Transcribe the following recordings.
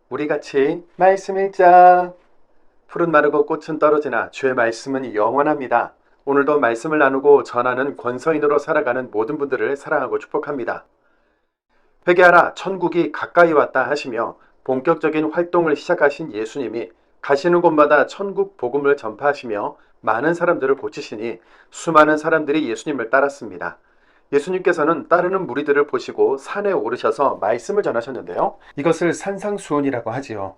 우리 같이 말씀 읽자. 푸른 마르고 꽃은 떨어지나 주의 말씀은 영원합니다. 오늘도 말씀을 나누고 전하는 권서인으로 살아가는 모든 분들을 사랑하고 축복합니다. 회개하라, 천국이 가까이 왔다 하시며 본격적인 활동을 시작하신 예수님이 가시는 곳마다 천국 복음을 전파하시며 많은 사람들을 고치시니 수많은 사람들이 예수님을 따랐습니다. 예수님께서는 따르는 무리들을 보시고 산에 오르셔서 말씀을 전하셨는데요. 이것을 산상수훈이라고 하지요.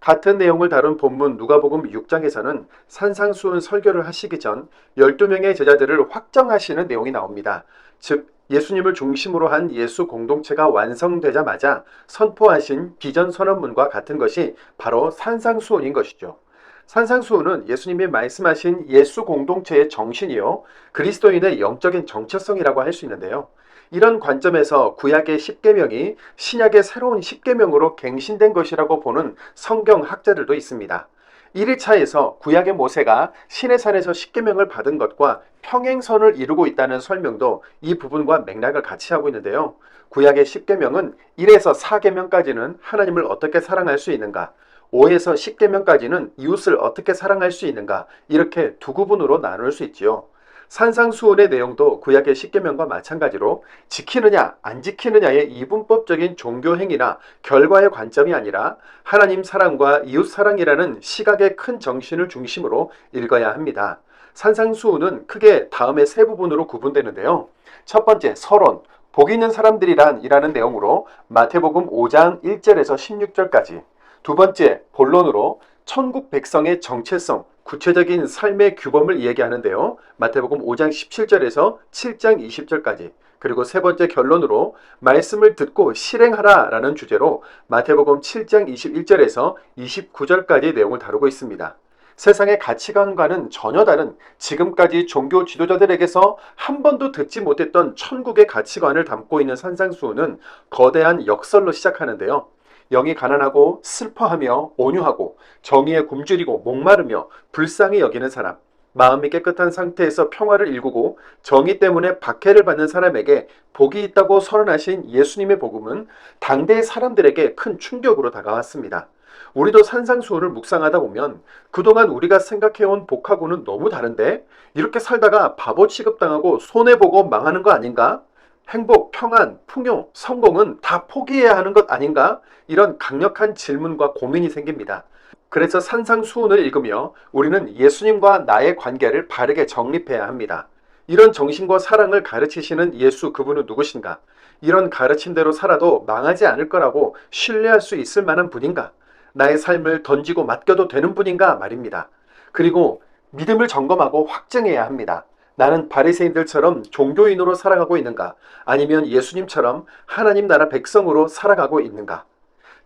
같은 내용을 다룬 본문 누가복음 6장에서는 산상수훈 설교를 하시기 전 12명의 제자들을 확정하시는 내용이 나옵니다. 즉 예수님을 중심으로 한 예수 공동체가 완성되자마자 선포하신 비전 선언문과 같은 것이 바로 산상수훈인 것이죠. 산상수훈은 예수님이 말씀하신 예수 공동체의 정신이요, 그리스도인의 영적인 정체성이라고 할 수 있는데요. 이런 관점에서 구약의 십계명이 신약의 새로운 십계명으로 갱신된 것이라고 보는 성경 학자들도 있습니다. 1일차에서 구약의 모세가 시내산에서 십계명을 받은 것과 평행선을 이루고 있다는 설명도 이 부분과 맥락을 같이 하고 있는데요. 구약의 십계명은 1에서 4계명까지는 하나님을 어떻게 사랑할 수 있는가, 5에서 10계명까지는 이웃을 어떻게 사랑할 수 있는가, 이렇게 두 구분으로 나눌 수 있지요. 산상수훈의 내용도 구약의 십계명과 마찬가지로 지키느냐 안 지키느냐의 이분법적인 종교행위나 결과의 관점이 아니라 하나님 사랑과 이웃 사랑이라는 시각의 큰 정신을 중심으로 읽어야 합니다. 산상수훈은 크게 다음의 세 부분으로 구분되는데요. 첫 번째, 서론, 복 있는 사람들이란 이라는 내용으로 마태복음 5장 1절에서 16절까지. 두 번째, 본론으로 천국 백성의 정체성, 구체적인 삶의 규범을 이야기하는데요. 마태복음 5장 17절에서 7장 20절까지. 그리고 세 번째 결론으로 말씀을 듣고 실행하라 라는 주제로 마태복음 7장 21절에서 29절까지 내용을 다루고 있습니다. 세상의 가치관과는 전혀 다른 지금까지 종교 지도자들에게서 한 번도 듣지 못했던 천국의 가치관을 담고 있는 산상수훈은 거대한 역설로 시작하는데요. 영이 가난하고 슬퍼하며 온유하고 정의에 굶주리고 목마르며 불쌍히 여기는 사람, 마음이 깨끗한 상태에서 평화를 일구고 정의 때문에 박해를 받는 사람에게 복이 있다고 선언하신 예수님의 복음은 당대의 사람들에게 큰 충격으로 다가왔습니다. 우리도 산상수훈을 묵상하다 보면 그동안 우리가 생각해온 복하고는 너무 다른데 이렇게 살다가 바보 취급당하고 손해보고 망하는 거 아닌가? 행복, 평안, 풍요, 성공은 다 포기해야 하는 것 아닌가? 이런 강력한 질문과 고민이 생깁니다. 그래서 산상수훈을 읽으며 우리는 예수님과 나의 관계를 바르게 정립해야 합니다. 이런 정신과 사랑을 가르치시는 예수, 그분은 누구신가? 이런 가르침대로 살아도 망하지 않을 거라고 신뢰할 수 있을 만한 분인가? 나의 삶을 던지고 맡겨도 되는 분인가 말입니다. 그리고 믿음을 점검하고 확증해야 합니다. 나는 바리새인들처럼 종교인으로 살아가고 있는가? 아니면 예수님처럼 하나님 나라 백성으로 살아가고 있는가?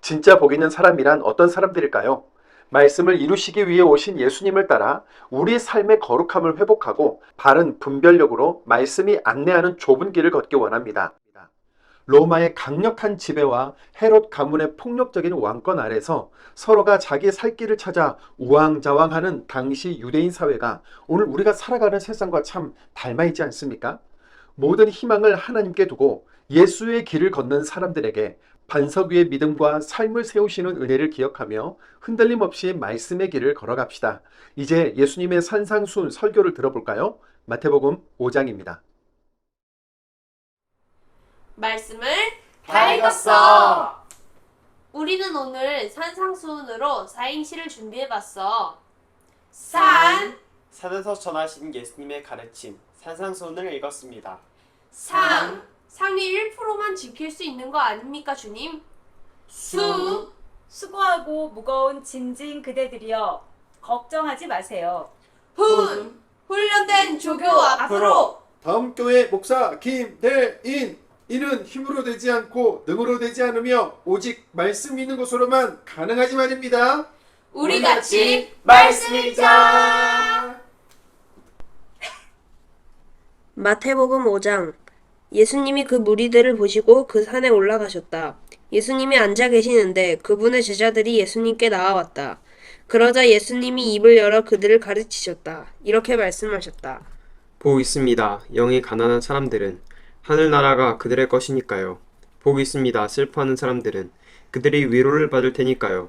진짜 복 있는 사람이란 어떤 사람들일까요? 말씀을 이루시기 위해 오신 예수님을 따라 우리 삶의 거룩함을 회복하고 바른 분별력으로 말씀이 안내하는 좁은 길을 걷기 원합니다. 로마의 강력한 지배와 헤롯 가문의 폭력적인 왕권 아래서 서로가 자기 살 길을 찾아 우왕좌왕하는 당시 유대인 사회가 오늘 우리가 살아가는 세상과 참 닮아 있지 않습니까? 모든 희망을 하나님께 두고 예수의 길을 걷는 사람들에게 반석 위의 믿음과 삶을 세우시는 은혜를 기억하며 흔들림 없이 말씀의 길을 걸어갑시다. 이제 예수님의 산상수훈 설교를 들어볼까요? 마태복음 5장입니다. 말씀을 다 읽었어. 우리는 오늘 산상수훈으로 4행시를 준비해봤어. 산에서 전하신 예수님의 가르침 산상수훈을 읽었습니다. 상위 1%만 지킬 수 있는 거 아닙니까, 주님? 수고하고 무거운 짐진 그대들이여 걱정하지 마세요. 훈련된 조교 앞으로. 다음 교회 목사 김대인. 이는 힘으로 되지 않고 능으로 되지 않으며 오직 말씀 있는 것으로만 가능하지 말입니다. 우리 같이 말씀 읽자. 마태복음 5장. 예수님이 그 무리들을 보시고 그 산에 올라가셨다. 예수님이 앉아 계시는데 그분의 제자들이 예수님께 나아왔다. 그러자 예수님이 입을 열어 그들을 가르치셨다. 이렇게 말씀하셨다. 복 있습니다. 영이 가난한 사람들은 하늘나라가 그들의 것이니까요. 복 있습니다. 슬퍼하는 사람들은 그들이 위로를 받을 테니까요.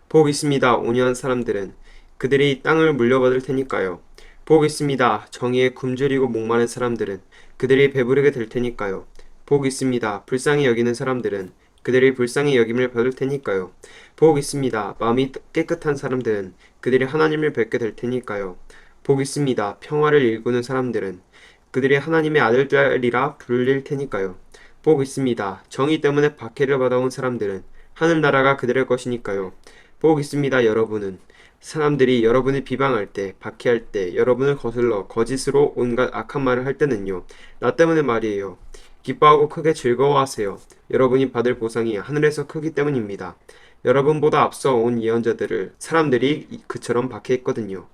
복 있습니다. 온유한 사람들은 그들이 땅을 물려받을 테니까요. 복 있습니다. 정의에 굶주리고 목마른 사람들은 그들이 배부르게 될 테니까요. 복 있습니다. 불쌍히 여기는 사람들은 그들이 불쌍히 여김을 받을 테니까요. 복 있습니다. 마음이 깨끗한 사람들은 그들이 하나님을 뵙게 될 테니까요. 복 있습니다. 평화를 일구는 사람들은 그들이 하나님의 아들들이라 불릴 테니까요. 복 있습니다. 정의 때문에 박해를 받아온 사람들은 하늘나라가 그들의 것이니까요. 복 있습니다. 여러분은 사람들이 여러분을 비방할 때, 박해할 때, 여러분을 거슬러 거짓으로 온갖 악한 말을 할 때는요. 나 때문에 말이에요. 기뻐하고 크게 즐거워하세요. 여러분이 받을 보상이 하늘에서 크기 때문입니다. 여러분보다 앞서 온 예언자들을 사람들이 그처럼 박해했거든요.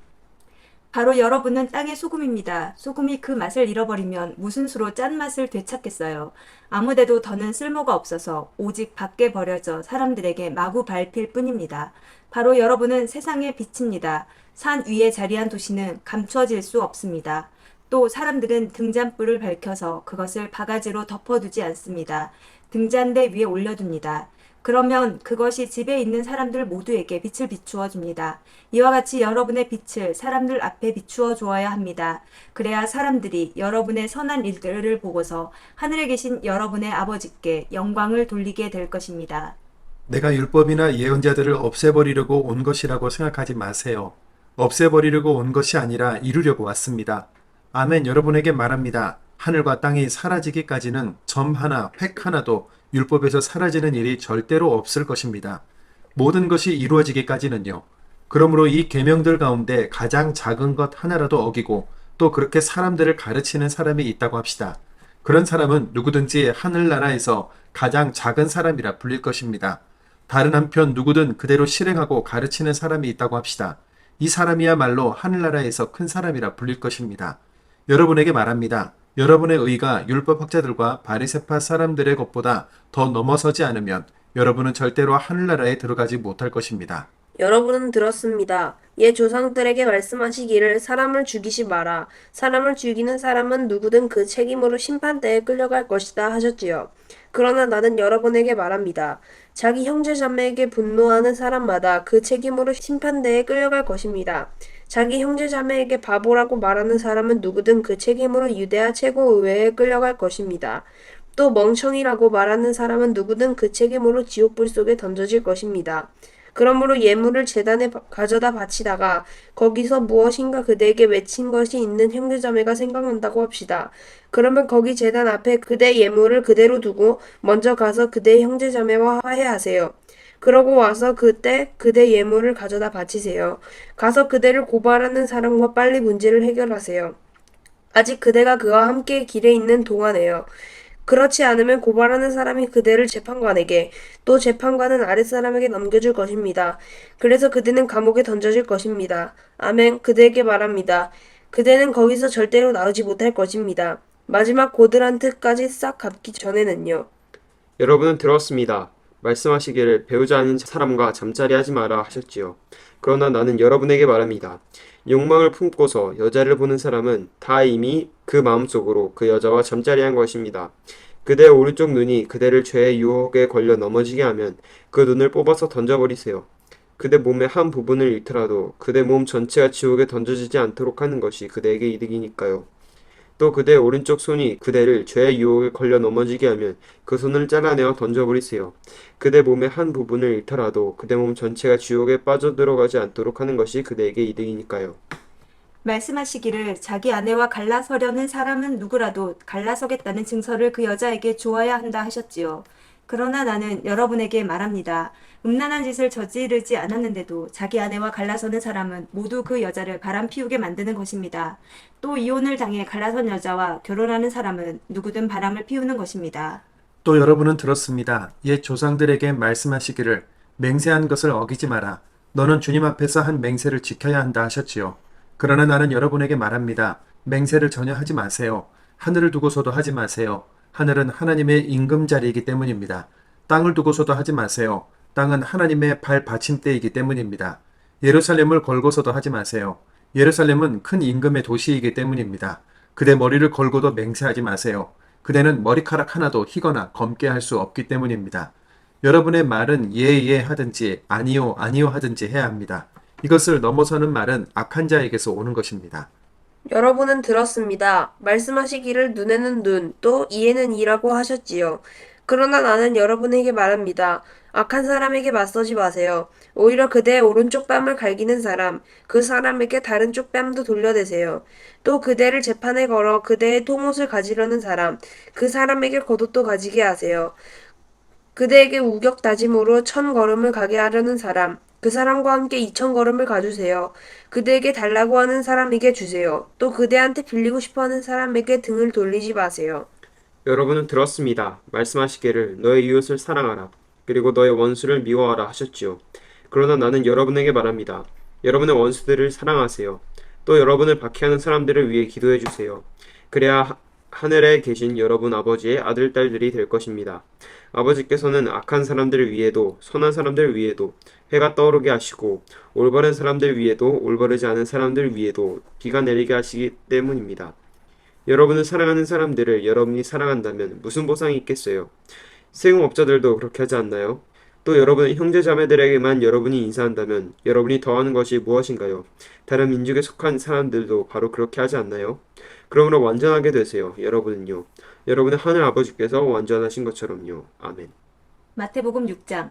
바로 여러분은 땅의 소금입니다. 소금이 그 맛을 잃어버리면 무슨 수로 짠맛을 되찾겠어요. 아무데도 더는 쓸모가 없어서 오직 밖에 버려져 사람들에게 마구 밟힐 뿐입니다. 바로 여러분은 세상의 빛입니다. 산 위에 자리한 도시는 감춰질 수 없습니다. 또 사람들은 등잔불을 밝혀서 그것을 바가지로 덮어두지 않습니다. 등잔대 위에 올려둡니다. 그러면 그것이 집에 있는 사람들 모두에게 빛을 비추어 줍니다. 이와 같이 여러분의 빛을 사람들 앞에 비추어 주어야 합니다. 그래야 사람들이 여러분의 선한 일들을 보고서 하늘에 계신 여러분의 아버지께 영광을 돌리게 될 것입니다. 내가 율법이나 예언자들을 없애버리려고 온 것이라고 생각하지 마세요. 없애버리려고 온 것이 아니라 이루려고 왔습니다. 아멘. 여러분에게 말합니다. 하늘과 땅이 사라지기까지는 점 하나, 획 하나도 율법에서 사라지는 일이 절대로 없을 것입니다. 모든 것이 이루어지기까지는요. 그러므로 이 계명들 가운데 가장 작은 것 하나라도 어기고 또 그렇게 사람들을 가르치는 사람이 있다고 합시다. 그런 사람은 누구든지 하늘나라에서 가장 작은 사람이라 불릴 것입니다. 다른 한편 누구든 그대로 실행하고 가르치는 사람이 있다고 합시다. 이 사람이야말로 하늘나라에서 큰 사람이라 불릴 것입니다. 여러분에게 말합니다. 여러분의 의가 율법학자들과 바리새파 사람들의 것보다 더 넘어서지 않으면 여러분은 절대로 하늘나라에 들어가지 못할 것입니다. 여러분은 들었습니다. 옛 조상들에게 말씀하시기를 사람을 죽이지 마라. 사람을 죽이는 사람은 누구든 그 책임으로 심판대에 끌려갈 것이다 하셨지요. 그러나 나는 여러분에게 말합니다. 자기 형제 자매에게 분노하는 사람마다 그 책임으로 심판대에 끌려갈 것입니다. 자기 형제 자매에게 바보라고 말하는 사람은 누구든 그 책임으로 유대하 최고의회에 끌려갈 것입니다. 또 멍청이라고 말하는 사람은 누구든 그 책임으로 지옥불 속에 던져질 것입니다. 그러므로 예물을 제단에 가져다 바치다가 거기서 무엇인가 그대에게 맺힌 것이 있는 형제자매가 생각난다고 합시다. 그러면 거기 제단 앞에 그대 예물을 그대로 두고 먼저 가서 그대 형제자매와 화해하세요. 그러고 와서 그때 그대 예물을 가져다 바치세요. 가서 그대를 고발하는 사람과 빨리 문제를 해결하세요. 아직 그대가 그와 함께 길에 있는 동안에요. 그렇지 않으면 고발하는 사람이 그대를 재판관에게 또 재판관은 아랫사람에게 넘겨줄 것입니다. 그래서 그대는 감옥에 던져질 것입니다. 아멘. 그대에게 말합니다. 그대는 거기서 절대로 나오지 못할 것입니다. 마지막 고드란트까지 싹 갚기 전에는요. 여러분은 들었습니다. 말씀하시기를 배우자 아닌 사람과 잠자리 하지 마라 하셨지요. 그러나 나는 여러분에게 말합니다. 욕망을 품고서 여자를 보는 사람은 다 이미 그 마음속으로 그 여자와 잠자리한 것입니다. 그대의 오른쪽 눈이 그대를 죄의 유혹에 걸려 넘어지게 하면 그 눈을 뽑아서 던져버리세요. 그대 몸의 한 부분을 잃더라도 그대 몸 전체가 지옥에 던져지지 않도록 하는 것이 그대에게 이득이니까요. 또 그대의 오른쪽 손이 그대를 죄의 유혹에 걸려 넘어지게 하면 그 손을 잘라내어 던져버리세요. 그대 몸의 한 부분을 잃더라도 그대 몸 전체가 지옥에 빠져들어가지 않도록 하는 것이 그대에게 이득이니까요. 말씀하시기를 자기 아내와 갈라서려는 사람은 누구라도 갈라서겠다는 증서를 그 여자에게 주어야 한다 하셨지요. 그러나 나는 여러분에게 말합니다. 음란한 짓을 저지르지 않았는데도 자기 아내와 갈라서는 사람은 모두 그 여자를 바람피우게 만드는 것입니다. 또 이혼을 당해 갈라선 여자와 결혼하는 사람은 누구든 바람을 피우는 것입니다. 또 여러분은 들었습니다. 옛 조상들에게 말씀하시기를 맹세한 것을 어기지 마라. 너는 주님 앞에서 한 맹세를 지켜야 한다 하셨지요. 그러나 나는 여러분에게 말합니다. 맹세를 전혀 하지 마세요. 하늘을 두고서도 하지 마세요. 하늘은 하나님의 임금자리이기 때문입니다. 땅을 두고서도 하지 마세요. 땅은 하나님의 발 받침대이기 때문입니다. 예루살렘을 걸고서도 하지 마세요. 예루살렘은 큰 임금의 도시이기 때문입니다. 그대 머리를 걸고도 맹세하지 마세요. 그대는 머리카락 하나도 희거나 검게 할 수 없기 때문입니다. 여러분의 말은 예 하든지 아니요 하든지 해야 합니다. 이것을 넘어서는 말은 악한 자에게서 오는 것입니다. 여러분은 들었습니다. 말씀하시기를 눈에는 눈, 또 이에는 이라고 하셨지요. 그러나 나는 여러분에게 말합니다. 악한 사람에게 맞서지 마세요. 오히려 그대의 오른쪽 뺨을 갈기는 사람, 그 사람에게 다른 쪽 뺨도 돌려대세요. 또 그대를 재판에 걸어 그대의 통옷을 가지려는 사람, 그 사람에게 겉옷도 가지게 하세요. 그대에게 우격 다짐으로 1000걸음을 가게 하려는 사람, 그 사람과 함께 2000걸음을 가주세요. 그대에게 달라고 하는 사람에게 주세요. 또 그대한테 빌리고 싶어하는 사람에게 등을 돌리지 마세요. 여러분은 들었습니다. 말씀하시기를 너의 이웃을 사랑하라. 그리고 너의 원수를 미워하라 하셨지요. 그러나 나는 여러분에게 말합니다. 여러분의 원수들을 사랑하세요. 또 여러분을 박해하는 사람들을 위해 기도해 주세요. 그래야 하늘에 계신 여러분 아버지의 아들, 딸들이 될 것입니다. 아버지께서는 악한 사람들 위에도 선한 사람들 위에도 해가 떠오르게 하시고 올바른 사람들 위에도 올바르지 않은 사람들 위에도 비가 내리게 하시기 때문입니다. 여러분을 사랑하는 사람들을 여러분이 사랑한다면 무슨 보상이 있겠어요? 세금업자들도 그렇게 하지 않나요? 또 여러분의 형제자매들에게만 여러분이 인사한다면 여러분이 더하는 것이 무엇인가요? 다른 민족에 속한 사람들도 바로 그렇게 하지 않나요? 그러므로 완전하게 되세요. 여러분은요. 여러분의 하늘 아버지께서 완전하신 것처럼요. 아멘. 마태복음 6장.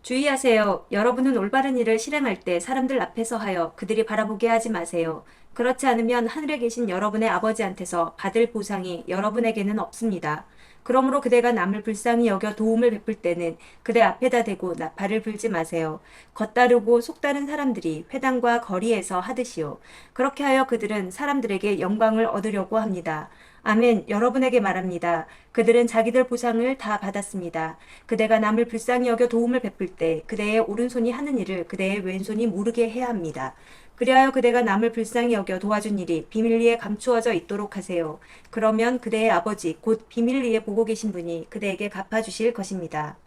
주의하세요. 여러분은 올바른 일을 실행할 때 사람들 앞에서 하여 그들이 바라보게 하지 마세요. 그렇지 않으면 하늘에 계신 여러분의 아버지한테서 받을 보상이 여러분에게는 없습니다. 그러므로 그대가 남을 불쌍히 여겨 도움을 베풀 때는 그대 앞에다 대고 나팔을 불지 마세요. 겉다르고 속다른 사람들이 회당과 거리에서 하듯이요. 그렇게 하여 그들은 사람들에게 영광을 얻으려고 합니다. 아멘. 여러분에게 말합니다. 그들은 자기들 보상을 다 받았습니다. 그대가 남을 불쌍히 여겨 도움을 베풀 때 그대의 오른손이 하는 일을 그대의 왼손이 모르게 해야 합니다. 그리하여 그대가 남을 불쌍히 여겨 도와준 일이 비밀리에 감추어져 있도록 하세요. 그러면 그대의 아버지 곧 비밀리에 보고 계신 분이 그대에게 갚아주실 것입니다.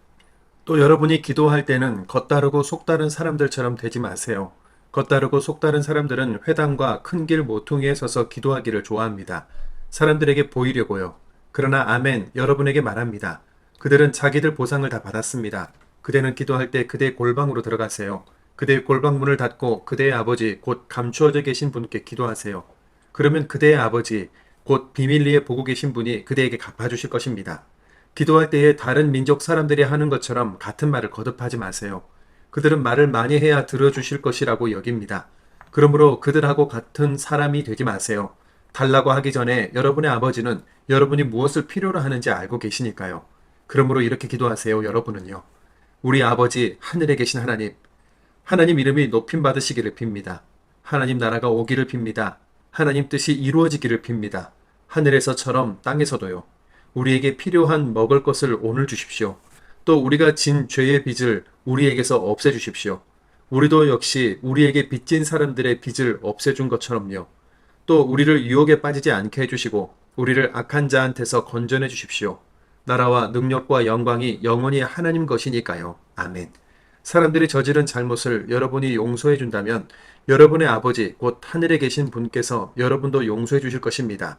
또 여러분이 기도할 때는 겉다르고 속다른 사람들처럼 되지 마세요. 겉다르고 속다른 사람들은 회당과 큰 길 모퉁이에 서서 기도하기를 좋아합니다. 사람들에게 보이려고요. 그러나 아멘, 여러분에게 말합니다. 그들은 자기들 보상을 다 받았습니다. 그대는 기도할 때 그대의 골방으로 들어가세요. 그대의 골방문을 닫고 그대의 아버지 곧 감추어져 계신 분께 기도하세요. 그러면 그대의 아버지 곧 비밀리에 보고 계신 분이 그대에게 갚아주실 것입니다. 기도할 때에 다른 민족 사람들이 하는 것처럼 같은 말을 거듭하지 마세요. 그들은 말을 많이 해야 들어주실 것이라고 여깁니다. 그러므로 그들하고 같은 사람이 되지 마세요. 달라고 하기 전에 여러분의 아버지는 여러분이 무엇을 필요로 하는지 알고 계시니까요. 그러므로 이렇게 기도하세요. 여러분은요. 우리 아버지 하늘에 계신 하나님, 하나님 이름이 높임 받으시기를 빕니다. 하나님 나라가 오기를 빕니다. 하나님 뜻이 이루어지기를 빕니다. 하늘에서처럼 땅에서도요. 우리에게 필요한 먹을 것을 오늘 주십시오. 또 우리가 진 죄의 빚을 우리에게서 없애주십시오. 우리도 역시 우리에게 빚진 사람들의 빚을 없애준 것처럼요. 또 우리를 유혹에 빠지지 않게 해주시고 우리를 악한 자한테서 건져내 주십시오. 나라와 능력과 영광이 영원히 하나님 것이니까요. 아멘. 사람들이 저지른 잘못을 여러분이 용서해 준다면 여러분의 아버지 곧 하늘에 계신 분께서 여러분도 용서해 주실 것입니다.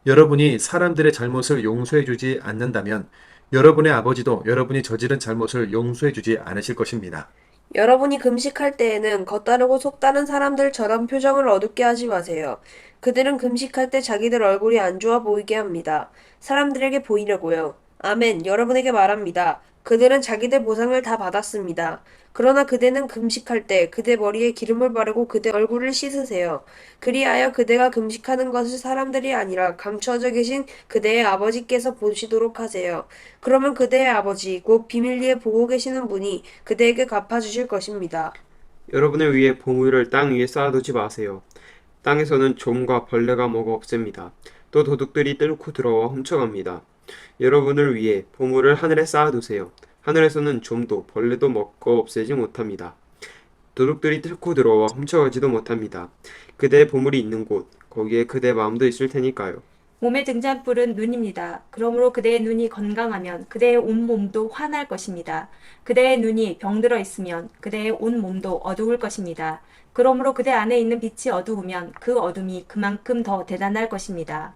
여러분이 사람들의 잘못을 용서해 주지 않는다면 여러분의 아버지도 여러분이 저지른 잘못을 용서해 주지 않으실 것입니다. 여러분이 금식할 때에는 겉다르고 속다른 사람들처럼 표정을 어둡게 하지 마세요. 그들은 금식할 때 자기들 얼굴이 안 좋아 보이게 합니다. 사람들에게 보이려고요. 아멘. 여러분에게 말합니다. 그들은 자기들 보상을 다 받았습니다. 그러나 그대는 금식할 때 그대 머리에 기름을 바르고 그대 얼굴을 씻으세요. 그리하여 그대가 금식하는 것을 사람들이 아니라 감추어져 계신 그대의 아버지께서 보시도록 하세요. 그러면 그대의 아버지 곧 비밀리에 보고 계시는 분이 그대에게 갚아주실 것입니다. 여러분을 위해 보물을 땅 위에 쌓아두지 마세요. 땅에서는 좀과 벌레가 먹어 없앱니다. 또 도둑들이 뚫고 들어와 훔쳐갑니다. 여러분을 위해 보물을 하늘에 쌓아두세요. 하늘에서는 좀도 벌레도 먹고 없애지 못합니다. 도둑들이 뚫고 들어와 훔쳐가지도 못합니다. 그대의 보물이 있는 곳, 거기에 그대의 마음도 있을 테니까요. 몸의 등잔불은 눈입니다. 그러므로 그대의 눈이 건강하면 그대의 온 몸도 환할 것입니다. 그대의 눈이 병들어 있으면 그대의 온 몸도 어두울 것입니다. 그러므로 그대 안에 있는 빛이 어두우면 그 어둠이 그만큼 더 대단할 것입니다.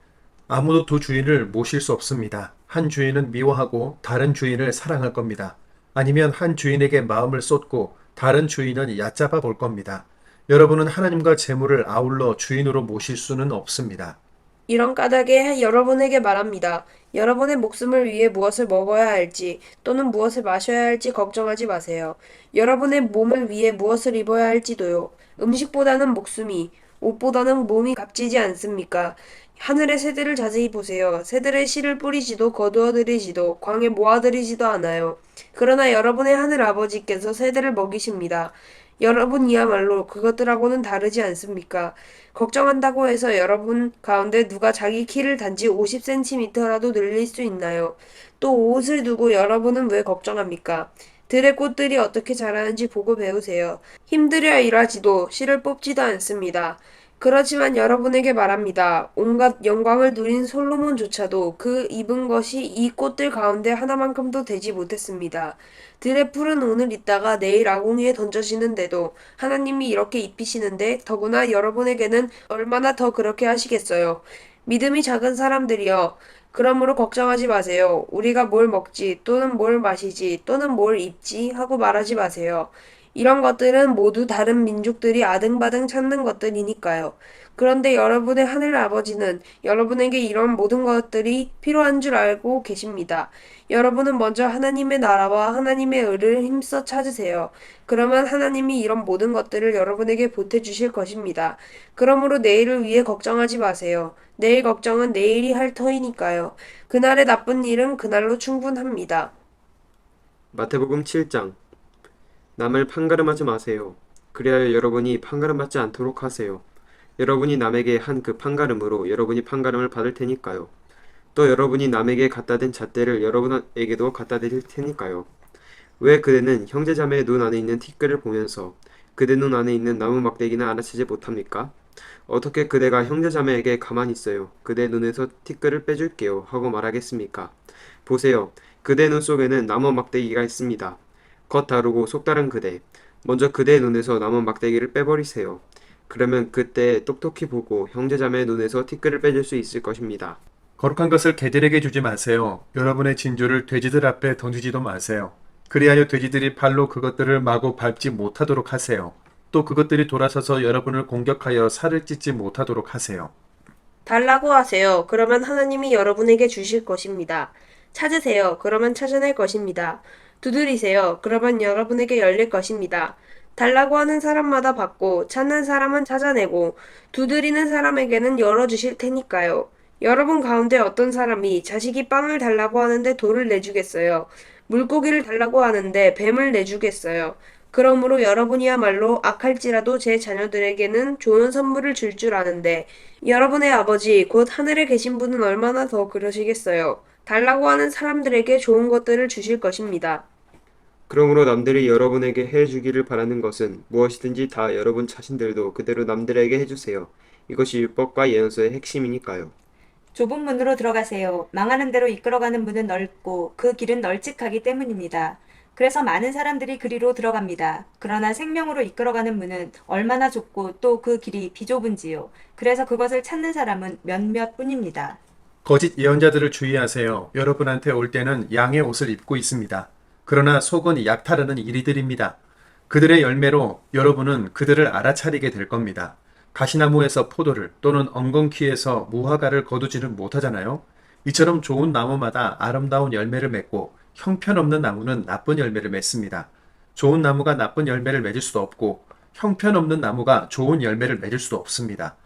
아무도 두 주인을 모실 수 없습니다. 한 주인은 미워하고 다른 주인을 사랑할 겁니다. 아니면 한 주인에게 마음을 쏟고 다른 주인은 얕잡아 볼 겁니다. 여러분은 하나님과 재물을 아울러 주인으로 모실 수는 없습니다. 이런 까닭에 여러분에게 말합니다. 여러분의 목숨을 위해 무엇을 먹어야 할지 또는 무엇을 마셔야 할지 걱정하지 마세요. 여러분의 몸을 위해 무엇을 입어야 할지도요. 음식보다는 목숨이, 옷보다는 몸이 값지지 않습니까? 하늘의 새들을 자세히 보세요. 새들의 씨를 뿌리지도 거두어들이지도 광에 모아들이지도 않아요. 그러나 여러분의 하늘 아버지께서 새들을 먹이십니다. 여러분이야말로 그것들하고는 다르지 않습니까? 걱정한다고 해서 여러분 가운데 누가 자기 키를 단지 50cm라도 늘릴 수 있나요? 또 옷을 두고 여러분은 왜 걱정합니까? 들의 꽃들이 어떻게 자라는지 보고 배우세요. 힘들여 일하지도 씨를 뽑지도 않습니다. 그렇지만 여러분에게 말합니다. 온갖 영광을 누린 솔로몬조차도 그 입은 것이 이 꽃들 가운데 하나만큼도 되지 못했습니다. 들의 풀은 오늘 있다가 내일 아궁이에 던져지는데도 하나님이 이렇게 입히시는데 더구나 여러분에게는 얼마나 더 그렇게 하시겠어요. 믿음이 작은 사람들이여. 그러므로 걱정하지 마세요. 우리가 뭘 먹지 또는 뭘 마시지 또는 뭘 입지 하고 말하지 마세요. 이런 것들은 모두 다른 민족들이 아등바등 찾는 것들이니까요. 그런데 여러분의 하늘 아버지는 여러분에게 이런 모든 것들이 필요한 줄 알고 계십니다. 여러분은 먼저 하나님의 나라와 하나님의 의를 힘써 찾으세요. 그러면 하나님이 이런 모든 것들을 여러분에게 보태주실 것입니다. 그러므로 내일을 위해 걱정하지 마세요. 내일 걱정은 내일이 할 터이니까요. 그날의 나쁜 일은 그날로 충분합니다. 마태복음 7장. 남을 판가름하지 마세요. 그리하여 여러분이 판가름받지 않도록 하세요. 여러분이 남에게 한 그 판가름으로 여러분이 판가름을 받을 테니까요. 또 여러분이 남에게 갖다 댄 잣대를 여러분에게도 갖다 드릴 테니까요. 왜 그대는 형제자매의 눈 안에 있는 티끌을 보면서 그대 눈 안에 있는 나무 막대기는 알아채지 못합니까? 어떻게 그대가 형제자매에게 가만히 있어요. 그대 눈에서 티끌을 빼줄게요. 하고 말하겠습니까? 보세요. 그대 눈 속에는 나무 막대기가 있습니다. 겉 다르고 속 다른 그대. 먼저 그대의 눈에서 나무 막대기를 빼버리세요. 그러면 그때 똑똑히 보고 형제자매의 눈에서 티끌을 빼줄 수 있을 것입니다. 거룩한 것을 개들에게 주지 마세요. 여러분의 진주를 돼지들 앞에 던지지도 마세요. 그리하여 돼지들이 발로 그것들을 마구 밟지 못하도록 하세요. 또 그것들이 돌아서서 여러분을 공격하여 살을 찢지 못하도록 하세요. 달라고 하세요. 그러면 하나님이 여러분에게 주실 것입니다. 찾으세요. 그러면 찾아낼 것입니다. 두드리세요. 그러면 여러분에게 열릴 것입니다. 달라고 하는 사람마다 받고 찾는 사람은 찾아내고 두드리는 사람에게는 열어주실 테니까요. 여러분 가운데 어떤 사람이 자식이 빵을 달라고 하는데 돌을 내주겠어요. 물고기를 달라고 하는데 뱀을 내주겠어요. 그러므로 여러분이야말로 악할지라도 제 자녀들에게는 좋은 선물을 줄 줄 아는데 여러분의 아버지 곧 하늘에 계신 분은 얼마나 더 그러시겠어요. 달라고 하는 사람들에게 좋은 것들을 주실 것입니다. 그러므로 남들이 여러분에게 해주기를 바라는 것은 무엇이든지 다 여러분 자신들도 그대로 남들에게 해주세요. 이것이 율법과 예언서의 핵심이니까요. 좁은 문으로 들어가세요. 망하는 대로 이끌어가는 문은 넓고 그 길은 널찍하기 때문입니다. 그래서 많은 사람들이 그리로 들어갑니다. 그러나 생명으로 이끌어가는 문은 얼마나 좁고 또 그 길이 비좁은지요. 그래서 그것을 찾는 사람은 몇몇 뿐입니다. 거짓 예언자들을 주의하세요. 여러분한테 올 때는 양의 옷을 입고 있습니다. 그러나 속은 약탈하는 이리들입니다. 그들의 열매로 여러분은 그들을 알아차리게 될 겁니다. 가시나무에서 포도를 또는 엉겅퀴에서 무화과를 거두지는 못하잖아요. 이처럼 좋은 나무마다 아름다운 열매를 맺고 형편없는 나무는 나쁜 열매를 맺습니다. 좋은 나무가 나쁜 열매를 맺을 수도 없고 형편없는 나무가 좋은 열매를 맺을 수도 없습니다.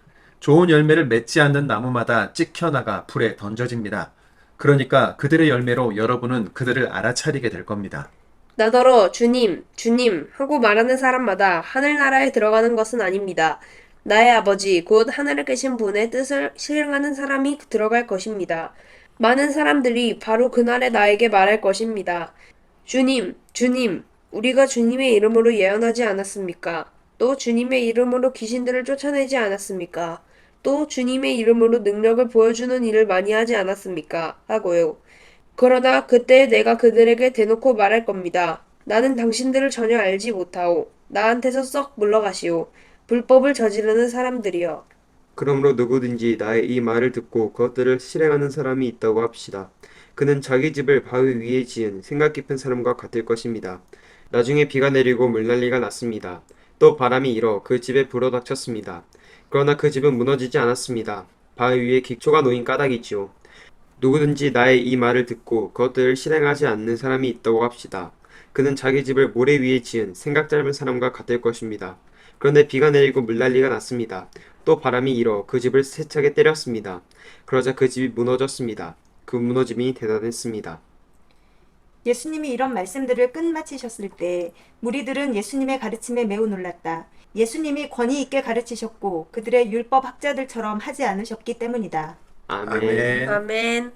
좋은 열매를 맺지 않는 나무마다 찍혀나가 불에 던져집니다. 그러니까 그들의 열매로 여러분은 그들을 알아차리게 될 겁니다. 나더러 주님, 주님 하고 말하는 사람마다 하늘나라에 들어가는 것은 아닙니다. 나의 아버지 곧 하늘에 계신 분의 뜻을 실행하는 사람이 들어갈 것입니다. 많은 사람들이 바로 그날에 나에게 말할 것입니다. 주님, 주님, 우리가 주님의 이름으로 예언하지 않았습니까? 또 주님의 이름으로 귀신들을 쫓아내지 않았습니까? 또 주님의 이름으로 능력을 보여주는 일을 많이 하지 않았습니까? 하고요. 그러나 그때 내가 그들에게 대놓고 말할 겁니다. 나는 당신들을 전혀 알지 못하오. 나한테서 썩 물러가시오. 불법을 저지르는 사람들이여. 그러므로 누구든지 나의 이 말을 듣고 그것들을 실행하는 사람이 있다고 합시다. 그는 자기 집을 바위 위에 지은 생각 깊은 사람과 같을 것입니다. 나중에 비가 내리고 물난리가 났습니다. 또 바람이 일어 그 집에 불어닥쳤습니다. 그러나 그 집은 무너지지 않았습니다. 바위 위에 기초가 놓인 까닭이지요. 누구든지 나의 이 말을 듣고 그것들을 실행하지 않는 사람이 있다고 합시다. 그는 자기 집을 모래 위에 지은 생각 짧은 사람과 같을 것입니다. 그런데 비가 내리고 물난리가 났습니다. 또 바람이 일어 그 집을 세차게 때렸습니다. 그러자 그 집이 무너졌습니다. 그 무너짐이 대단했습니다. 예수님이 이런 말씀들을 끝마치셨을 때 무리들은 예수님의 가르침에 매우 놀랐다. 예수님이 권위 있게 가르치셨고 그들의 율법 학자들처럼 하지 않으셨기 때문이다. 아멘. 아멘.